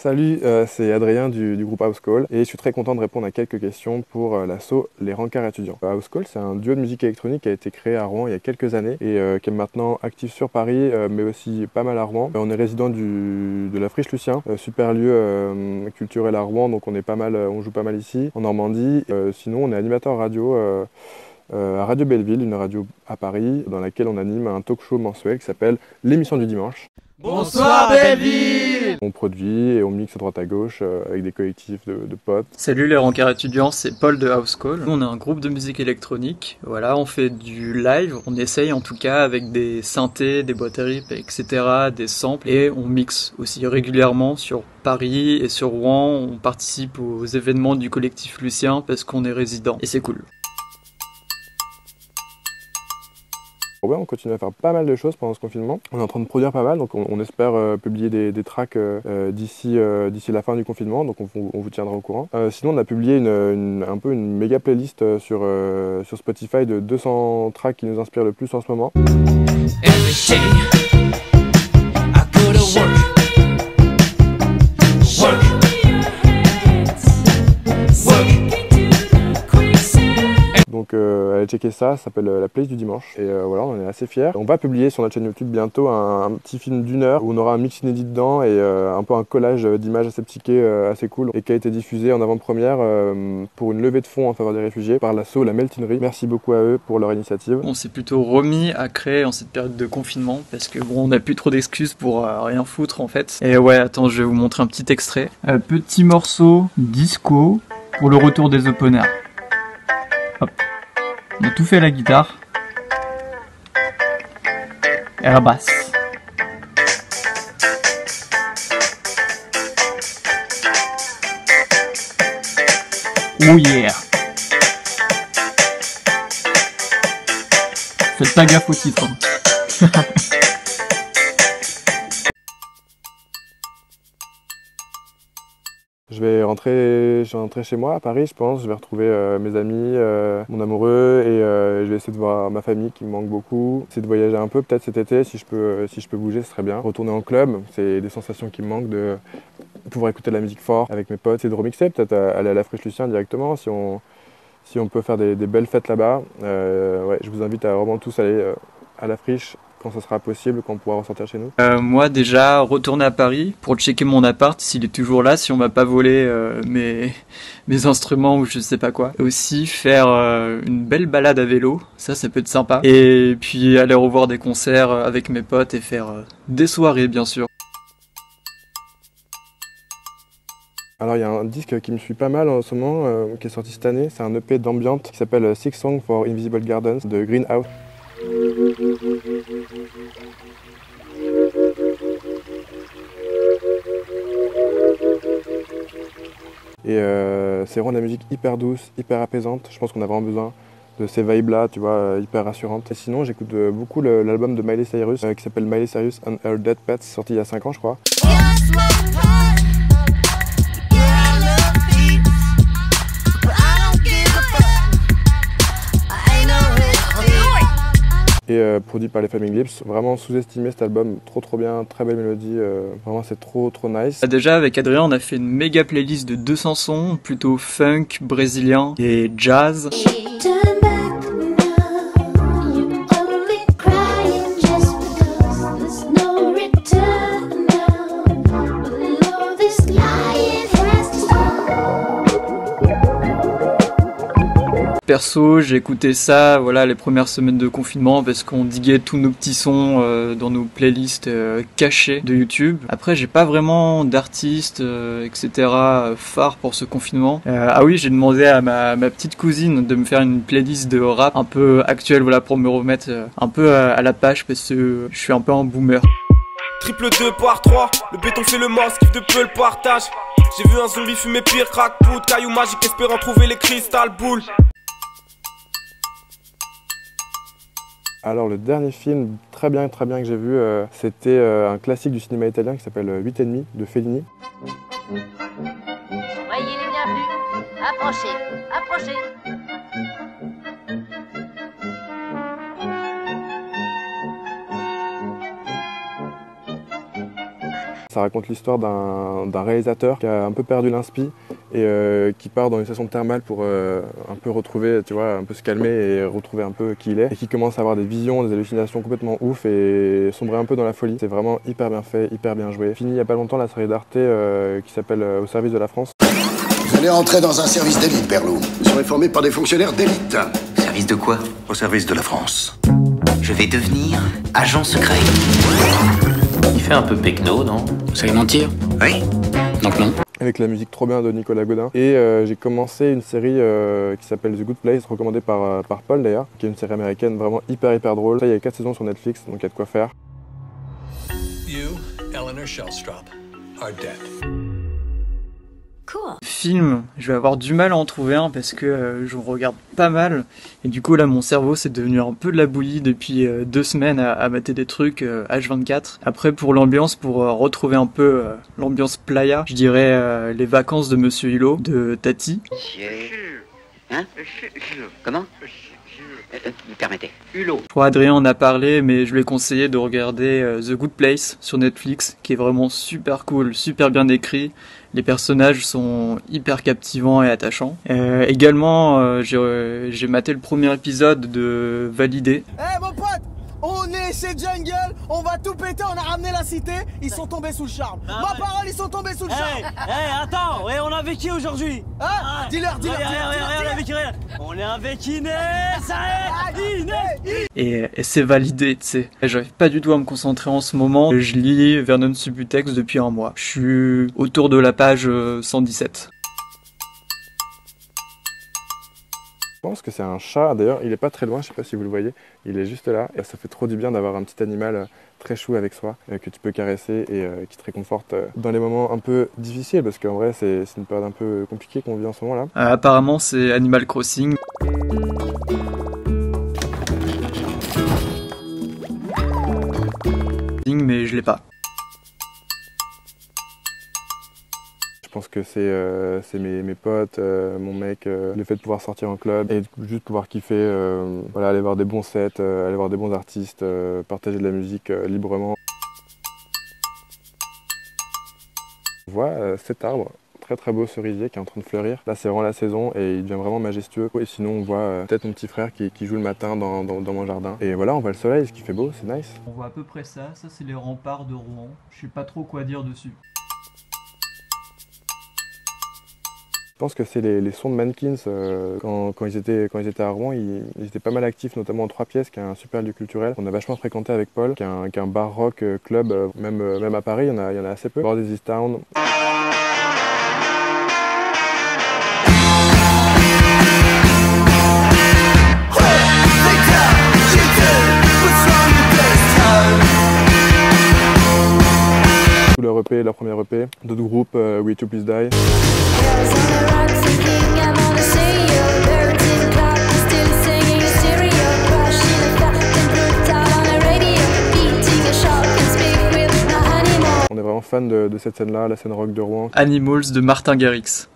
Salut, c'est Adrien du groupe House Call et je suis très content de répondre à quelques questions pour l'asso Les Rencarts étudiants. House Call, c'est un duo de musique électronique qui a été créé à Rouen il y a quelques années et qui est maintenant actif sur Paris mais aussi pas mal à Rouen. On est résident de la Friche Lucien, super lieu culturel à Rouen, donc on joue pas mal ici en Normandie. Sinon on est animateur radio à Radio Belleville, une radio à Paris dans laquelle on anime un talk show mensuel qui s'appelle l'émission du dimanche. Bonsoir Belleville! On produit et on mixe à droite à gauche avec des collectifs de potes. Salut les rencarts étudiants, c'est Paul de House Call. Nous, on est un groupe de musique électronique. Voilà, on fait du live, on essaye en tout cas avec des synthés, des boîtes à rythme, etc., des samples. Et on mixe aussi régulièrement sur Paris et sur Rouen. On participe aux événements du collectif Lucien parce qu'on est résident et c'est cool. Ouais, on continue à faire pas mal de choses pendant ce confinement. On est en train de produire pas mal, donc on espère publier des tracks d'ici la fin du confinement, donc on vous tiendra au courant. Sinon, on a publié un peu une méga playlist sur Spotify de 200 tracks qui nous inspirent le plus en ce moment. Donc allez checker ça s'appelle La Playlist du dimanche et voilà, on en est assez fiers. On va publier sur notre chaîne YouTube bientôt un petit film d'1 heure où on aura un mix inédit dedans et un peu un collage d'images assez psyché, assez cool et qui a été diffusé en avant-première pour une levée de fonds en faveur des réfugiés par l'asso La Meltinerie. Merci beaucoup à eux pour leur initiative. On s'est plutôt remis à créer en cette période de confinement parce que bon, on n'a plus trop d'excuses pour rien foutre en fait. Et ouais, attends, je vais vous montrer un petit extrait. Petit morceau disco pour le retour des openers. Hop. On a tout fait à la guitare et à la basse. Oh yeah! Faites pas gaffe au titre. Je vais rentrer chez moi à Paris, je pense. Je vais retrouver mes amis, mon amoureux et je vais essayer de voir ma famille qui me manque beaucoup. Essayer de voyager un peu peut-être cet été si je peux bouger, ce serait bien. Retourner en club, c'est des sensations qui me manquent de pouvoir écouter de la musique fort avec mes potes. C'est de remixer, peut-être aller à la Friche Lucien directement si on peut faire des belles fêtes là-bas. Ouais, je vous invite à vraiment tous aller à la Friche quand ce sera possible, quand on pourra ressortir chez nous. Moi déjà, retourner à Paris pour checker mon appart s'il est toujours là, si on m'a pas volé mes instruments ou je sais pas quoi. Aussi faire une belle balade à vélo, ça peut être sympa. Et puis aller revoir des concerts avec mes potes et faire des soirées bien sûr. Alors il y a un disque qui me suit pas mal en ce moment, qui est sorti cette année, c'est un EP d'ambient qui s'appelle Six Songs for Invisible Gardens de Greenhouse. Et c'est vraiment de la musique hyper douce, hyper apaisante. Je pense qu'on a vraiment besoin de ces vibes là, tu vois, hyper rassurantes. Et sinon j'écoute beaucoup l'album de Miley Cyrus qui s'appelle Miley Cyrus and Her Dead Pets, sorti il y a 5 ans je crois. Et produit par les Flaming Lips, vraiment sous-estimé cet album, trop bien, très belle mélodie, vraiment c'est trop nice. Déjà avec Adrien on a fait une méga playlist de 200 sons, plutôt funk, brésilien et jazz. Perso, j'ai écouté ça, voilà, les premières semaines de confinement parce qu'on diguait tous nos petits sons dans nos playlists cachées de YouTube. Après, j'ai pas vraiment d'artistes, etc. phares pour ce confinement. Ah oui, j'ai demandé à ma petite cousine de me faire une playlist de rap un peu actuelle, voilà, pour me remettre un peu à la page parce que je suis un peu un boomer. Triple 2 par 3, le béton fait le mort, skiff de peu le partage. J'ai vu un zombie fumer pire, crack, poudre, caillou magique, espérant trouver les cristal boules. Alors le dernier film très bien que j'ai vu, c'était un classique du cinéma italien qui s'appelle 8,5 de Fellini. Soyez les bienvenus, approchez. Ça raconte l'histoire d'un réalisateur qui a un peu perdu l'inspi et qui part dans une station thermale pour un peu retrouver, tu vois, un peu se calmer et retrouver un peu qui il est. Et qui commence à avoir des visions, des hallucinations complètement ouf et sombrer un peu dans la folie. C'est vraiment hyper bien fait, hyper bien joué. Fini il y a pas longtemps la série d'Arte qui s'appelle Au service de la France. Vous allez entrer dans un service d'élite, Berlou. Vous serez formé par des fonctionnaires d'élite. Service de quoi? Au service de la France. Je vais devenir agent secret. Il fait un peu pecno, non? Vous savez mentir? Oui. Donc non. Avec la musique trop bien de Nicolas Godin. Et j'ai commencé une série qui s'appelle The Good Place, recommandée par Paul d'ailleurs, qui est une série américaine vraiment hyper drôle. Ça, il y a 4 saisons sur Netflix, donc il y a de quoi faire. You, Eleanor Shellstrop, are dead. Cool. Film, je vais avoir du mal à en trouver un parce que je regarde pas mal et du coup là mon cerveau c'est devenu un peu de la bouillie depuis 2 semaines à mater des trucs H24. Après pour l'ambiance, pour retrouver un peu l'ambiance playa, je dirais Les vacances de Monsieur Hulot de Tati. Hein? Comment? Vous permettez. Hulot. Je crois Adrien en a parlé, mais je lui ai conseillé de regarder The Good Place sur Netflix, qui est vraiment super cool, super bien écrit. Les personnages sont hyper captivants et attachants. Également, j'ai maté le premier épisode de Validé. Eh mon pote, on est chez Jungle, on va tout péter, on a ramené la cité, ils sont tombés sous le charme. Ma parole, ils sont tombés sous le charme. Attends, ouais, on a avec qui aujourd'hui? Hein? Dis-leur. On est avec Inès, Inès. Et c'est validé, tu sais. J'arrive pas du tout à me concentrer en ce moment. Je lis Vernon Subutex depuis un mois. Je suis autour de la page 117. Je pense que c'est un chat, d'ailleurs il est pas très loin, je sais pas si vous le voyez, il est juste là et ça fait trop du bien d'avoir un petit animal très chou avec soi que tu peux caresser et qui te réconforte dans les moments un peu difficiles parce qu'en vrai c'est une période un peu compliquée qu'on vit en ce moment là. Apparemment c'est Animal Crossing. Mais je l'ai pas. Je pense que c'est mes potes, mon mec, le fait de pouvoir sortir en club et juste pouvoir kiffer, voilà, aller voir des bons sets, aller voir des bons artistes, partager de la musique librement. On voit cet arbre, très beau cerisier qui est en train de fleurir. Là c'est vraiment la saison et il devient vraiment majestueux. Et sinon on voit peut-être mon petit frère qui joue le matin dans mon jardin. Et voilà, on voit le soleil, ce qui fait beau, c'est nice. On voit à peu près ça c'est les remparts de Rouen. Je sais pas trop quoi dire dessus. Je pense que c'est les sons de Mankins, quand ils étaient à Rouen, ils étaient pas mal actifs, notamment en 3 pièces, qui est un super lieu culturel. On a vachement fréquenté avec Paul, qui est un bar rock club, même à Paris, il y en a assez peu. Bordel This Town. Leur EP, leur premier EP, d'autres groupes, We To Please Die. On est vraiment fan de cette scène-là, la scène rock de Rouen. Animals de Martin Garrix.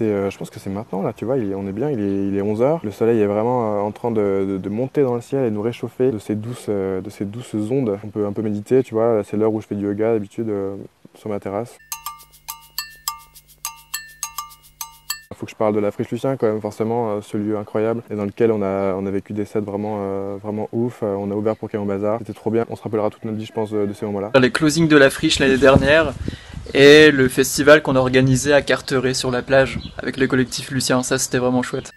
Je pense que c'est maintenant là, tu vois, on est bien, il est 11h, le soleil est vraiment en train de monter dans le ciel et nous réchauffer de ces douces ondes. On peut un peu méditer, tu vois, c'est l'heure où je fais du yoga d'habitude sur ma terrasse. Il faut que je parle de la Friche Lucien quand même, forcément, ce lieu incroyable et dans lequel on a vécu des sets vraiment ouf. On a ouvert pour Caillon Bazar, c'était trop bien, on se rappellera toute notre vie je pense de ces moments-là. Les closings de la Friche l'année dernière et le festival qu'on a organisé à Carteret sur la plage avec le collectif Lucien, ça c'était vraiment chouette.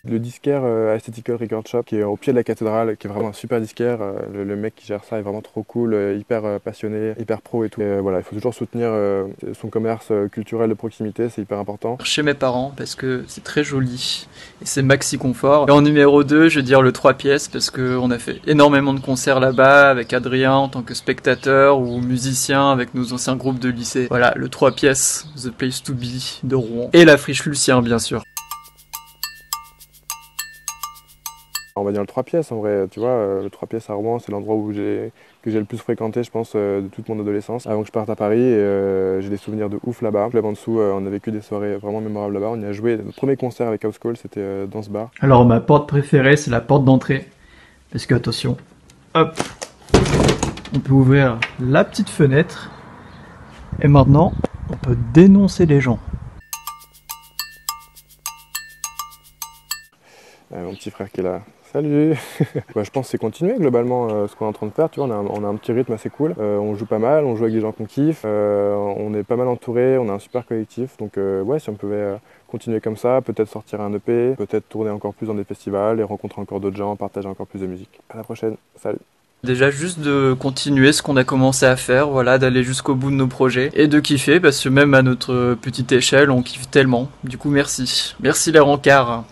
Le disquaire Aesthetical Record Shop qui est au pied de la cathédrale, qui est vraiment un super disquaire. Le mec qui gère ça est vraiment trop cool, hyper passionné, hyper pro et tout. Et voilà, il faut toujours soutenir son commerce culturel de proximité, c'est hyper important. Chez mes parents parce que c'est très joli et c'est maxi confort. Et en numéro 2, je vais dire le 3 pièces parce qu'on a fait énormément de concerts là-bas avec Adrien en tant que spectateur ou musicien avec nos anciens groupes de lycée. Voilà, le 3 pièces, The Place to Be de Rouen. Et la Friche Lucien bien sûr. On va dire le 3 pièces en vrai, tu vois, le 3 pièces à Rouen, c'est l'endroit que j'ai le plus fréquenté, je pense, de toute mon adolescence. Avant que je parte à Paris, j'ai des souvenirs de ouf là-bas. Là en dessous, on a vécu des soirées vraiment mémorables là-bas. On y a joué, notre premier concert avec House Call, c'était dans ce bar. Alors ma porte préférée, c'est la porte d'entrée. Parce que attention, hop, on peut ouvrir la petite fenêtre. Et maintenant, on peut dénoncer les gens. Mon petit frère qui est là. Salut. Ouais, je pense que c'est continuer globalement ce qu'on est en train de faire. Tu vois, on a un petit rythme assez cool. On joue pas mal, on joue avec des gens qu'on kiffe. On est pas mal entouré, on a un super collectif. Donc ouais, si on pouvait continuer comme ça, peut-être sortir un EP, peut-être tourner encore plus dans des festivals et rencontrer encore d'autres gens, partager encore plus de musique. À la prochaine. Salut. Déjà juste de continuer ce qu'on a commencé à faire, voilà, d'aller jusqu'au bout de nos projets et de kiffer parce que même à notre petite échelle, on kiffe tellement. Du coup, merci. Merci les rencarts.